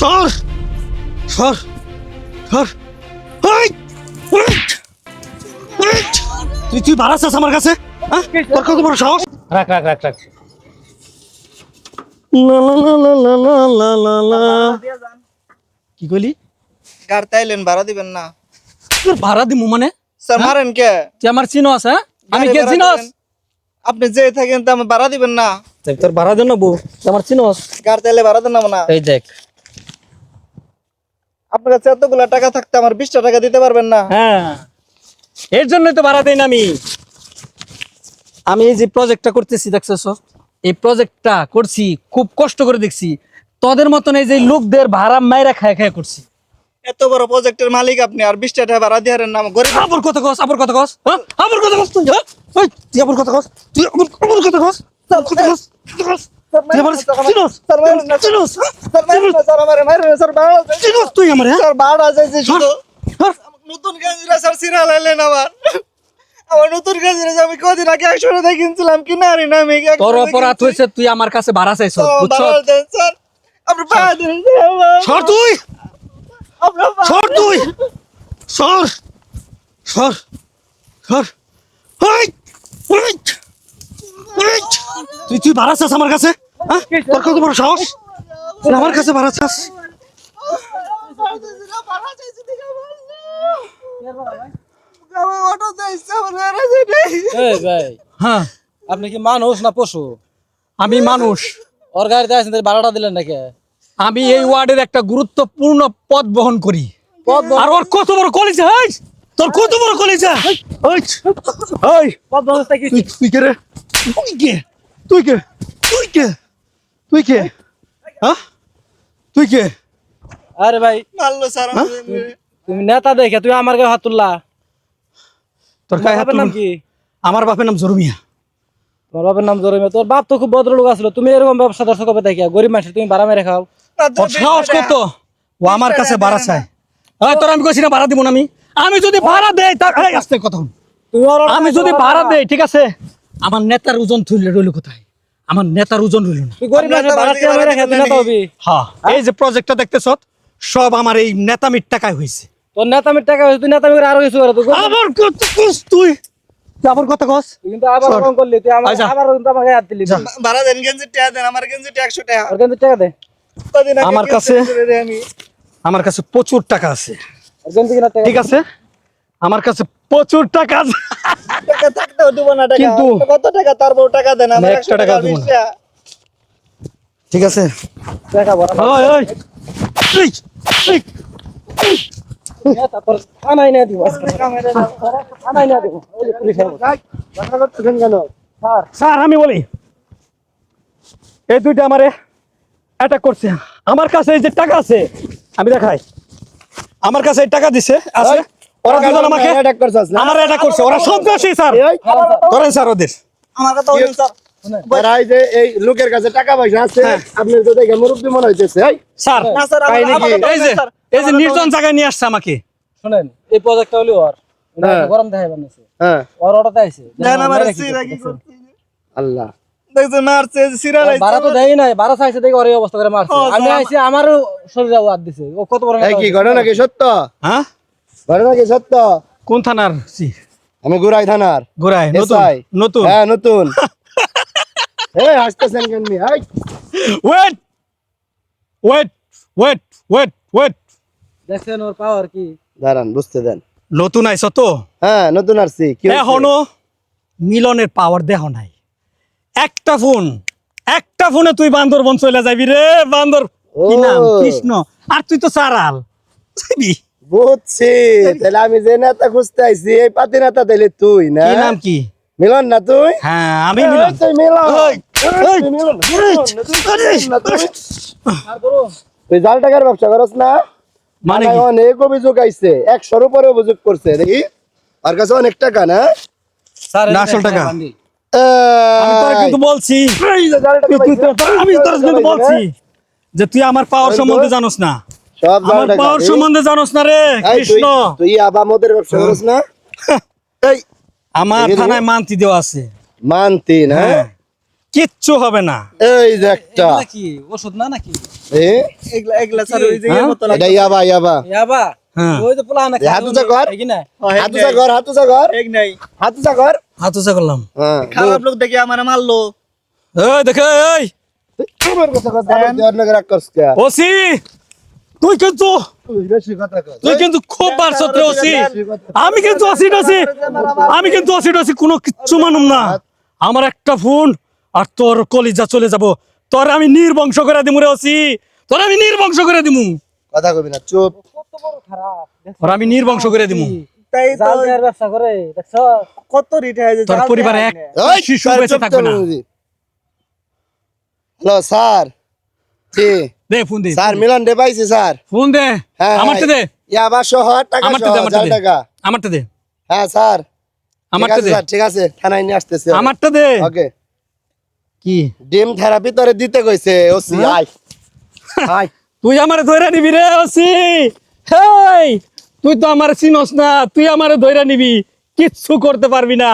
সর সর সর তুই তুই বাড়াচ্ছিস আমার কাছে হ্যাঁ তোর কত বড় সাহস রাখ রাখ রাখ রাখ লা লা লা লা লা লা লা লা কি কইলি গার তাইলেন ভাড়া দিবেন না তোর ভাড়া দিমু মানে স্যার মারেন কে তুই আমার চিনোস হ্যাঁ আমি কে গাড়ি ভাড়া চিনোস দিবেন। আপনি যে থাকেন তো আমি ভাড়া দিবেন না তোর ভাড়া দেন না বউ তুই আমার চিনোস গার তাইলে ভাড়া দেন না এই দেখ আপনার কাছে এতগুলা টাকা থাকতে আমার 20টা টাকা দিতে পারবেন না হ্যাঁ এর জন্যই তো ভাড়া দেই না আমি এই যে প্রজেক্টটা করতেছি দেখছস এই প্রজেক্টটা করছি খুব কষ্ট করে দেখছি তোদের মতন এই যে লোকদের ভাড়া মাইরা খায় খায় করছি এত বড় প্রজেক্টের মালিক আপনি আর 20টা টাকা ভাড়া দিয়ারেন না গরিব আবার কথা কস হ্যাঁ আবার কথা কস তুই হ্যাঁ ওই তুই আবার কথা কস তুই আবার কথা কস কথা কস তুই আমার চিনোস স্যার মারেন না চিনোস স্যার মারেন না স্যার আমারে মারেন না স্যার ভাড়া দেন। চিনোস তুই আমার হ্যাঁ স্যার ভাড়া যাইছে শুধু হ্যাঁ? নতুন গেঞ্জিরা স্যার সিরা লাইলেন আমার নতুন গেঞ্জিরা আমি কদিন আগে 100 টাকা কিনছিলাম কিনা আরে না আমি তোর অপরাধ হয়েছে তুই আমার কাছে ভাড়া চাইছ বুঝছস ভাড়া দেন স্যার আপনি ভাড়া দেন সর তুই আপনার সর তুই সর সর সর হাই ওই তুই তুই ভাড়া চাস আমার কাছে হ্যাঁ তোর কত বড় সাহস তুই আমার কাছে ভাড়া চাস এই ভাই হ্যাঁ আপনি কি মানুষ না পশু আমি মানুষ ওর গাড়িতে আছেন ভাড়াটা দিলেন নাকি আমি এই ওয়ার্ডের একটা গুরুত্বপূর্ণ পদ বহন করি আর ওর কত বড় কলিজা হাই তোর কত বড় কলিজা ওই ওই পদ ব্যবস্থা কি তুই কে রে তুই কে তুই কে তুই কে তুই কে হ্যাঁ তুই কে আরে ভাই মারলো স্যার তুমি নেতা দেখে তুই আমার গায়ে হাত তুললা তোর গায়ে হাত বাপের নাম তুলবো? কি আমার বাপের নাম জরুমিয়া তোর বাপের নাম জরুমে তোর বাপ তো খুব ভদ্রলোক আসলো তুমি এরকম ব্যবসা দর্শক হবে দেখি গরিব মানুষ তুমি ভাড়া মেরে খাও ওর সাহস কত ও আমার কাছে ভাড়া চায় তোর আমি কইছি না ভাড়া দিব না আমি যদি ভাড়া দেই তার এই আস্তে কথা শুন। তুমি আমি যদি ভাড়া দেই ঠিক আছে আমার নেতার ওজন থইলে রইল কোথায় আমার নেতার ওজন রইল না তুই গরিব মানুষ ভাড়া দিয়ে মেরে খাও তুই নেতা হবি হ্যাঁ এই যে প্রজেক্টটা দেখতেছ সব আমার এই নেতামির টাকায় হয়েছে তোর নেতামির টাকা হয়েছে তুই নেতামি করে আরো কিছু করে তুই আবার কত কস তুই আবার কথা কস কিন্তু আবার এরকম করলি তুই আমার আচ্ছা। আবার কিন্তু আমার গায়ে হাত দিলি ভাড়া দেন গেঞ্জি টাকা দেন আমার গেঞ্জি 100 টাকা ওর কিন্তু টাকা দে কদিন আগে আমার কাছে আমি আমার কাছে প্রচুর টাকা আছে ওর কিন্তু কিনা টাকা ঠিক আছে আমার কাছে প্রচুর টাকা আছে টাকা থাকতেও দিব না টাকা কিন্তু- কত টাকা তার বউ টাকা দেন আমার আমি 100 একটা টাকা টাকা দিব না। 20 টাকা ঠিক আছে টাকা ভরা ওই ওই এই, এই, নেতা তোর থানায় না দিব থানায় না দিব ওই যে পুলিশ আইবো কথা করতেছেন কেন স্যার স্যার আমি বলি এই দুইটা আমারে অ্যাটাক করছে আমার কাছে এই যে টাকা আছে আমি দেখাই আমার কাছে এই টাকা দিছে আছে ওরা দুজন আমাকে অ্যাটাক করছস না আমার অ্যাটাক করছে ওরা সন্ত্রাসী স্যার করেন স্যার ওদের আমার কথা বলুন স্যার এই যে এই লোকের কাছে টাকা পয়সা আছে আপনার তো দেখে মুরব্বী মনে হইতেছে এই স্যার না স্যার তাই নাকি? এই যে এই যে নির্জন জায়গায় নিয়ে আসছে আমাকে শুনেন এই প্রজেক্টটা হলো ওর গরম দেখাই বানাইছে হ্যাঁ ওর অর্ডারটা আইছে দেন আমার সিরা কি করতে আল্লাহ দেখছ মারছে সিরা লাইছে বাড়া তো দেই নাই বাড়া চাইছে দেখি ওর এই অবস্থা করে মারছে ও, আমি স্যার, আইছি আমারও শরীরে হাত দিছে ও কত বড় এই কি ঘটনা কি সত্য হ্যাঁ ঘটনা কি সত্য কোন থানার সি আমি গুরাই থানার গোরাই নতুন SI নতুন হ্যাঁ নতুন এই হাসতেছেন কেন নি এই wait wait wait wait wait দেখছেন ওর পাওয়ার কি দাঁড়ান বুঝতে দেন নতুন আইছ তো হ্যাঁ নতুন আসছি কি হয়েছে? এখনো মিলনের পাওয়ার দেহ নাই একটা ফোনে তুই বান্দরবন চলে যাবি রে বান্দর কি নাম ও। কৃষ্ণ আর তুই তো সারাল যাবি বুঝছি তাহলে আমি যে নেতা খুঁজতে আইছি এই পাতি নেতা তাহলে তুই না কি নাম কি মিলন না তুই হ্যাঁ আমি এই মিলন তুই মিলন ওই, এই, ওই, তুই মিলন ওই, না তুই? আর বড় তুই জাল টাকার ব্যবসা করস না মানে মানে কি? অনেক অভিযোগ আইছে 100 উপরে অভিযোগ করছে দেখি আর কাছে অনেক টাকা না স্যার না, আসল টাকা। আমি আমি তোর কিন্তু বলছি আমি তোর কিন্তু বলছি যে তুই আমার পাওয়ার সম্বন্ধে জানোস না সব জাল আমার টাকা পাওয়ার এই, সম্বন্ধে জানোস না রে এই, তুই- কৃষ্ণ তুই আবা মদের ব্যবসা করস না এই আমার দেখে থানায় মানতি দেওয়া আছে মানতি না হ্যাঁ কিচ্ছু হবে না। এই যে একটা এগুলা কি ওষুধ না নাকি? এ এগুলা এগুলা স্যার ওই যে হ্যাঁ? এর মতো লাগে এটা ইয়াবা ইয়াবা ইয়াবা হ্যাঁ। ওই তো পোলা না হাতুচা কর। কি না হাতুচা কর হাতুচা কর এক নাই হাতুচা কর হাতুচা করলাম। হ্যাঁ খারাপ লোক দেখে আমারে মারলো এই দেখে এই তোমার কথা কথা অন্য রাগ করছ কে ওসি তুই কিন্তু বেশি কথা কর তুই কিন্তু খুব বারছত রে ওসি। আমি কিন্তু ওসি ডসি কোনো কিচ্ছু মানুম না। আমার একটা ফোন আর তোর কলিজা চলে যাব। তোর আমি নির্বংশ করে দিমু রে ওসি, তোর আমি নির্বংশ করে দিমু, কথা কবি না চুপ কত বড় খারাপ তোর আমি নির্বংশ করে দিমু। তাই তো জাল দেওয়ার ব্যবসা করে দেখছ কত রিটায়ার তোর পরিবারে এক ওই শিশু বেঁচে থাকবে না। হ্যালো স্যার জি দে ফোন দে, স্যার মিলন দে পাইছি স্যার ফোন দে, হ্যাঁ আমারটা দে, ইয়াবা সহ টাকা আমারটা সহ দে, আমারটা জাল দে, টাকা আমারটা দে, হ্যাঁ স্যার আমারটা দে, স্যার ঠিক আছে থানায় নিয়ে আসতেছি আমারটা দে। ওকে কি ডিম থেরাপি তোরে দিতে কইছে ওসি আই আই তুই আমারে ধইরা নিবি রে ওসি? হেই তুই তো আমারে চিনস না, তুই আমারে ধইরা নিবি, কিচ্ছু করতে পারবি না।